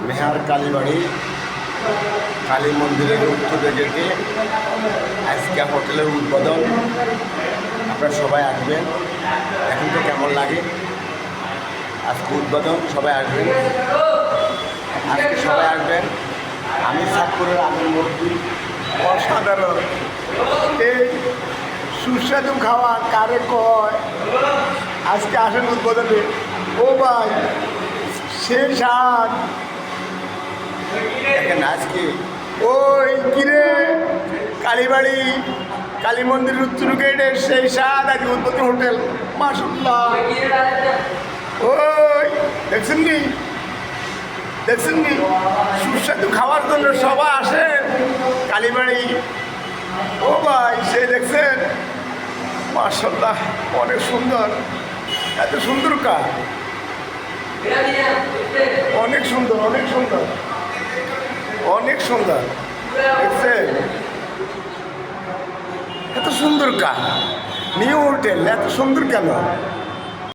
মেহার কালীবাড়ি কালী মন্দিরের উত্তর গেটে আজকে হোটেলের উদ্বোধন। আপনারা সবাই আসবেন। এখন তো কেমন লাগে, আজকে উদ্বোধন, সবাই আসবেন, আজকে সবাই আসবেন। আমি সাতপুরের আগের মূর্তি অসাধারণ। এই সুস্বাদু খাওয়া কারে কয়, আজকে আসেন উদ্বোধনে। ও ভাই, সেই স্বাদ দেখেন আজকে। ওই কিরে কালীবাড়ি কালী মন্দির উত্তর গেটের সেই স্বাদ আজকে উদ্বোধন হোটেল। মাশাআল্লাহ, ওই দেখছেন নি, দেখছেন নি, সুস্বাদু খাওয়ার জন্য সবাই আসে কালীবাড়ি। ও ভাই, সে দেখছেন, মাশাআল্লাহ, অনেক সুন্দর, এত সুন্দর কাজ, অনেক সুন্দর, অনেক সুন্দর, অনেক সুন্দর। দেখছেন এত সুন্দর কাজ, নিউ হোটেল এত সুন্দর কেন?